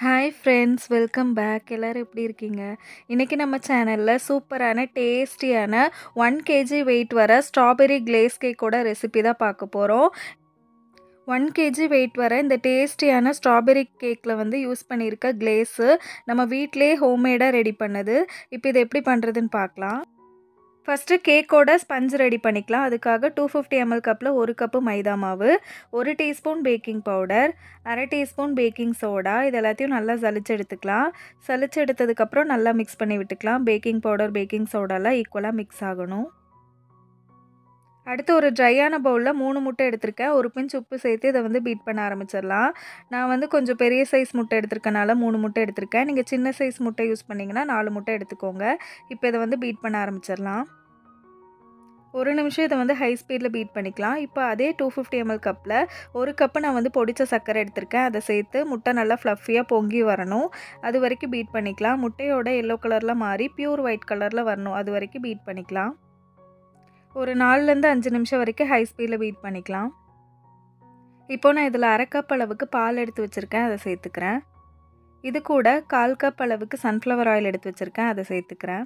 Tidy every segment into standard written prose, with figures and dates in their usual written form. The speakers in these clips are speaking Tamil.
Hi friends, welcome back. எல்லாரும் எப்படி இருக்கீங்க? இன்றைக்கி நம்ம சேனலில் சூப்பரான டேஸ்டியான 1 kg வெயிட் வர ஸ்ட்ராபெரி கிளேஸ் கேக்கோட ரெசிபி தான் பார்க்க போகிறோம். 1 kg வெயிட் வர இந்த டேஸ்டியான ஸ்ட்ராபெரி கேக்கில் வந்து யூஸ் பண்ணியிருக்க கிளேஸு நம்ம வீட்டிலே ஹோம்மேடாக ரெடி பண்ணது. இப்போ இதை எப்படி பண்ணுறதுன்னு பார்க்கலாம். ஃபஸ்ட்டு கேக்கோட ஸ்பஞ்ச் ரெடி பண்ணிக்கலாம். அதுக்காக 250 ml கப்பில் 1 கப்பு மைதா மாவு, 1 டீஸ்பூன் பேக்கிங் பவுடர், அரை டீஸ்பூன் பேக்கிங் சோடா, இது எல்லாத்தையும் நல்லா சலிச்சு எடுத்துக்கலாம். சலிச்சு எடுத்ததுக்கப்புறம் நல்லா மிக்ஸ் பண்ணி விட்டுக்கலாம். பேக்கிங் பவுடர், பேக்கிங் சோடாலாம் ஈக்குவலாக மிக்ஸ் ஆகணும். அடுத்து ஒரு ட்ரையான பவுலில் 3 முட்டை எடுத்திருக்கேன். ஒரு பிஞ்ச் உப்பு சேர்த்து இதை வந்து பீட் பண்ண ஆரம்பிச்சிடலாம். நான் வந்து கொஞ்சம் பெரிய சைஸ் முட்டை எடுத்திருக்கனால 3 முட்டை எடுத்திருக்கேன். நீங்கள் சின்ன சைஸ் முட்டை யூஸ் பண்ணிங்கன்னா 4 முட்டை எடுத்துக்கோங்க. இப்போ இதை வந்து பீட் பண்ண ஆரம்பிச்சிடலாம். ஒரு நிமிஷம் இதை வந்து ஹை ஸ்பீடில் பீட் பண்ணிக்கலாம். இப்போ அதே 250 ml கப்பில் 1 கப்பு நான் வந்து பொடிச்ச சர்க்கரை எடுத்திருக்கேன். அதை சேர்த்து முட்டை நல்லா ஃப்ளஃபியாக பொங்கி வரணும். அது வரைக்கும் பீட் பண்ணிக்கலாம். முட்டையோட எல்லோ கலரில் மாறி பியூர் ஒயிட் கலரில் வரணும். அது வரைக்கும் பீட் பண்ணிக்கலாம். ஒரு 4லேருந்து 5 நிமிஷம் வரைக்கும் ஹை ஸ்பீடில் பீட் பண்ணிக்கலாம். இப்போ நான் இதில் அரை கப் அளவுக்கு பால் எடுத்து வச்சுருக்கேன். அதை சேர்த்துக்கிறேன். இது கூட 1/4 கப் அளவுக்கு சன்ஃப்ளவர் ஆயில் எடுத்து வச்சுருக்கேன். அதை சேர்த்துக்கிறேன்.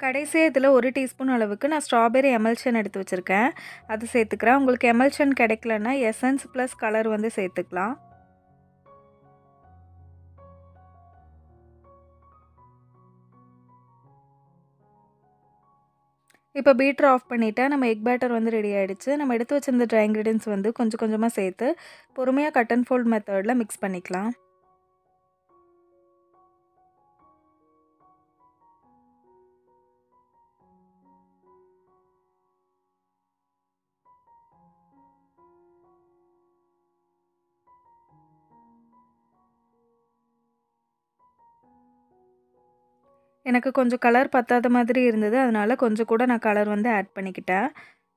கடைசியாக இதில் 1 டீஸ்பூன் அளவுக்கு நான் ஸ்ட்ராபெரி எமல்ஷன் எடுத்து வச்சுருக்கேன். அது சேர்த்துக்கிறேன். உங்களுக்கு எமல்ஷன் கிடைக்கலன்னா எசன்ஸ் ப்ளஸ் கலர் வந்து சேர்த்துக்கலாம். இப்போ பீட்டர் ஆஃப் பண்ணிவிட்டேன். நம்ம எக் பேட்டர் வந்து ரெடி ஆகிடுச்சு. நம்ம எடுத்து வச்சிருந்த ட்ரை இன்க்ரீடியன்ஸ் வந்து கொஞ்சம் கொஞ்சமாக சேர்த்து பொறுமையாக கட் அண்ட் ஃபோல்ட் மெத்தடில் மிக்ஸ் பண்ணிக்கலாம். எனக்கு கொஞ்சம் கலர் பத்தாத மாதிரி இருந்தது. அதனால் கொஞ்சம் கூட நான் கலர் வந்து ஆட் பண்ணிக்கிட்டேன்.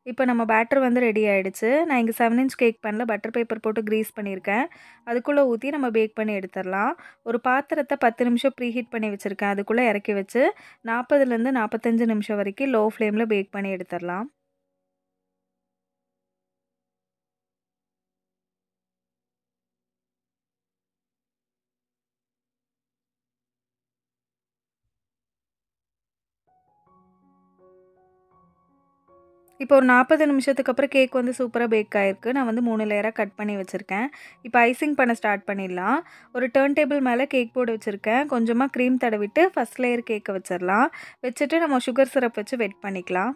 இப்போ நம்ம பேட்டர் வந்து ரெடி ஆகிடுச்சு. நான் இங்கே 7 இன்ச் கேக் பேனில் பட்டர் பேப்பர் போட்டு க்ரீஸ் பண்ணியிருக்கேன். அதுக்குள்ளே ஊற்றி நம்ம பேக் பண்ணி எடுத்துடலாம். ஒரு பாத்திரத்தை 10 நிமிஷம் ப்ரீஹீட் பண்ணி வச்சுருக்கேன். அதுக்குள்ளே இறக்கி வச்சு 40லேருந்து 45 நிமிஷம் வரைக்கும் லோ ஃப்ளேமில் பேக் பண்ணி எடுத்துடலாம். இப்போ ஒரு 40 நிமிஷத்துக்கு அப்புறம் கேக் வந்து சூப்பராக பேக் ஆகிருக்கு. நான் வந்து 3 லேயராக கட் பண்ணி வச்சுருக்கேன். இப்போ ஐசிங் பண்ண ஸ்டார்ட் பண்ணிடலாம். ஒரு டர்ன் டேபிள் மேலே கேக் போர்டு வச்சுருக்கேன். கொஞ்சமாக க்ரீம் தடவிட்டு ஃபஸ்ட் லேயர் கேக்கை வச்சிடலாம். வச்சுட்டு நம்ம சுகர் சிரப் வச்சு வெட் பண்ணிக்கலாம்.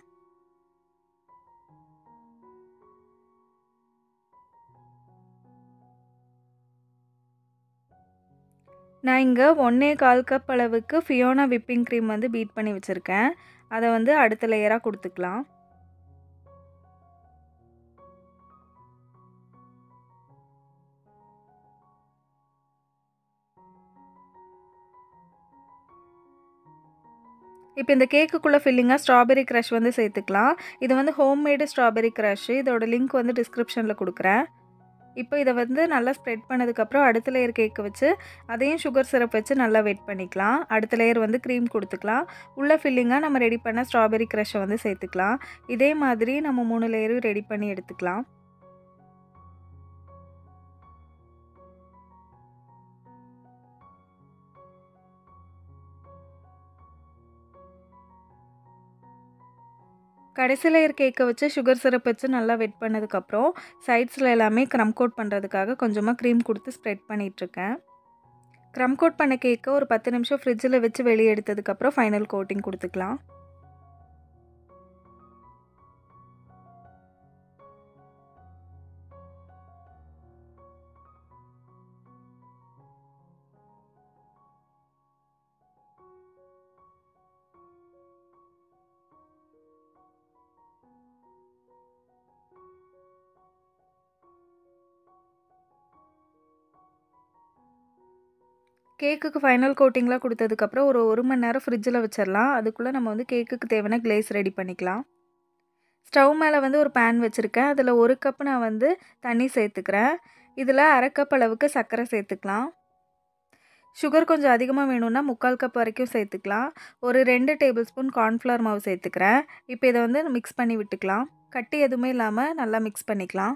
நான் இங்கே 1/4 கப் அளவுக்கு ஃபியோனா விப்பிங் க்ரீம் வந்து பீட் பண்ணி வச்சுருக்கேன். அதை வந்து அடுத்த லேயராக கொடுத்துக்கலாம். இப்போ இந்த கேக்குக்குள்ளே ஃபில்லிங்காக ஸ்ட்ராபெரி க்ரஷ் வந்து சேர்த்துக்கலாம். இது வந்து ஹோம்மேடு ஸ்ட்ராபெரி க்ரஷ். இதோட லிங்க் வந்து டிஸ்கிரிப்ஷனில் கொடுக்குறேன். இப்போ இதை வந்து நல்லா ஸ்ப்ரெட் பண்ணதுக்கப்புறம் அடுத்த லேயர் கேக்கு வச்சு அதையும் சுகர் சிரப் வச்சு நல்லா வெட் பண்ணிக்கலாம். அடுத்த லேயர் வந்து க்ரீம் கொடுத்துக்கலாம். உள்ள ஃபில்லிங்காக நம்ம ரெடி பண்ண ஸ்ட்ராபெரி க்ரஷை வந்து சேர்த்துக்கலாம். இதே மாதிரி நம்ம 3 லேயரும் ரெடி பண்ணி எடுத்துக்கலாம். கடைசி லேயர் கேக்கை வச்சு சுகர் சிரப் வச்சு நல்லா வெட் பண்ணதுக்கப்புறம் சைட்ஸில் எல்லாமே க்ரம் கோட் பண்ணுறதுக்காக கொஞ்சமாக க்ரீம் கொடுத்து ஸ்ப்ரெட் பண்ணிகிட்ருக்கேன். க்ரம் கோட் பண்ண கேக்கை ஒரு 10 நிமிஷம் ஃப்ரிட்ஜில் வச்சு வெளியே எடுத்ததுக்கப்புறம் ஃபைனல் கோட்டிங் கொடுத்துக்கலாம். கேக்குக்கு ஃபைனல் கோட்டிங்லாம் கொடுத்ததுக்கப்புறம் ஒரு மணி நேரம் ஃப்ரிட்ஜில் வச்சிடலாம். அதுக்குள்ளே நம்ம வந்து கேக்குக்கு தேவையான கிளேஸ் ரெடி பண்ணிக்கலாம். ஸ்டவ் மேலே வந்து ஒரு பேன் வச்சுருக்கேன். அதில் 1 கப் நான் வந்து தண்ணி சேர்த்துக்கிறேன். இதில் அரை கப் அளவுக்கு சர்க்கரை சேர்த்துக்கலாம். சுகர் கொஞ்சம் அதிகமாக வேணும்னா 3/4 கப் வரைக்கும் சேர்த்துக்கலாம். ஒரு 2 டேபிள் ஸ்பூன் கார்ன்ஃப்ளவர் மாவு சேர்த்துக்கிறேன். இப்போ இதை வந்து மிக்ஸ் பண்ணி விட்டுக்கலாம். கட்டி எதுவுமே இல்லாமல் நல்லா மிக்ஸ் பண்ணிக்கலாம்.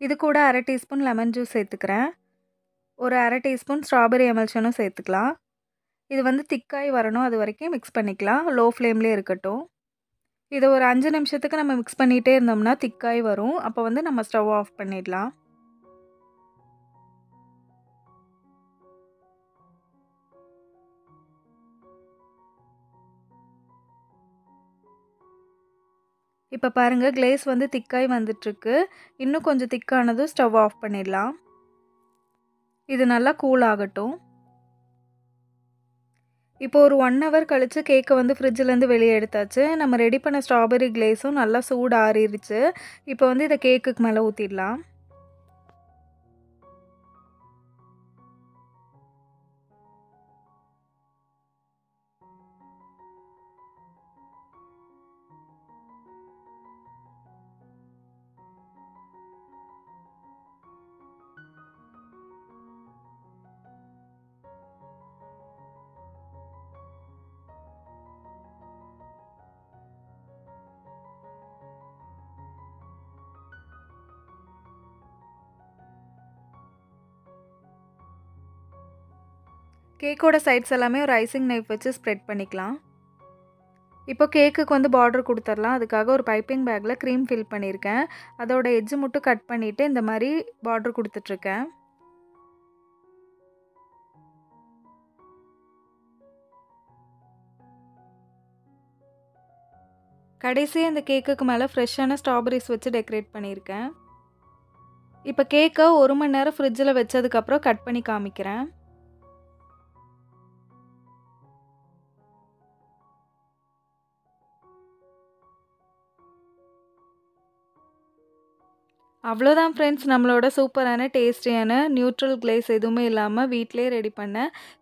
இது கூட 1/2 டீஸ்பூன் லெமன் ஜூஸ் சேர்த்துக்கிறேன். ஒரு 1/2 டீஸ்பூன் ஸ்ட்ராபெரி எமல்ஷனும் சேர்த்துக்கலாம். இது வந்து திக்காய் வரணும், அது வரைக்கும் மிக்ஸ் பண்ணிக்கலாம். லோ ஃப்ளேம்லேயே இருக்கட்டும். இதை ஒரு 5 நிமிஷத்துக்கு நம்ம மிக்ஸ் பண்ணிகிட்டே இருந்தோம்னா திக்காய் வரும். அப்போ வந்து நம்ம ஸ்டவ் ஆஃப் பண்ணிடலாம். இப்போ பாருங்கள், கிளேஸ் வந்து திக்காய் வந்துட்டுருக்கு. இன்னும் கொஞ்சம் திக்கானதும் ஸ்டவ் ஆஃப் பண்ணிடலாம். இது நல்லா கூல் ஆகட்டும். இப்போ ஒரு 1 ஹவர் கழித்து கேக்கை வந்து ஃப்ரிட்ஜிலேருந்து வெளியே எடுத்தாச்சு. நம்ம ரெடி பண்ண ஸ்ட்ராபெரி கிளேஸும் நல்லா சூடு ஆறிடுச்சு. இப்போ வந்து இதை கேக்குக்கு மேலே ஊற்றிடலாம். கேக்கோட சைட்ஸ் எல்லாமே ஒரு ஐசிங் நைஃப் வச்சு ஸ்ப்ரெட் பண்ணிக்கலாம். இப்போ கேக்குக்கு வந்து பார்டர் கொடுத்துடலாம். அதுக்காக ஒரு பைப்பிங் பேக்கில் க்ரீம் ஃபில் பண்ணியிருக்கேன். அதோட எட்ஜு மட்டும் கட் பண்ணிவிட்டு இந்த மாதிரி பார்டர் கொடுத்துட்ருக்கேன். கடைசியாக இந்த கேக்குக்கு மேலே ஃப்ரெஷ்ஷான ஸ்ட்ராபெரிஸ் வச்சு டெக்கரேட் பண்ணியிருக்கேன். இப்போ கேக்கை 1 மணி நேரம் ஃப்ரிட்ஜில் வச்சதுக்கப்புறம் கட் பண்ணி காமிக்கிறேன். அவ்வளோதான் ஃப்ரெண்ட்ஸ், நம்மளோட சூப்பரான டேஸ்டியான நியூட்ரல் கிளேஸ் எதுவுமே இல்லாமல் வீட்டிலே ரெடி பண்ண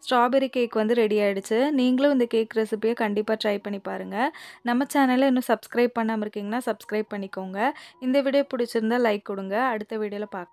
ஸ்ட்ராபெரி கேக் வந்து ரெடி ஆகிடுச்சு. நீங்களும் இந்த கேக் ரெசிபியை கண்டிப்பாக ட்ரை பண்ணி பாருங்கள். நம்ம சேனலை இன்னும் சப்ஸ்கிரைப் பண்ணாமல் இருக்கீங்கன்னா சப்ஸ்கிரைப் பண்ணிக்கோங்க. இந்த வீடியோ பிடிச்சிருந்தா லைக் கொடுங்க. அடுத்த வீடியோவில் பார்க்கலாம்.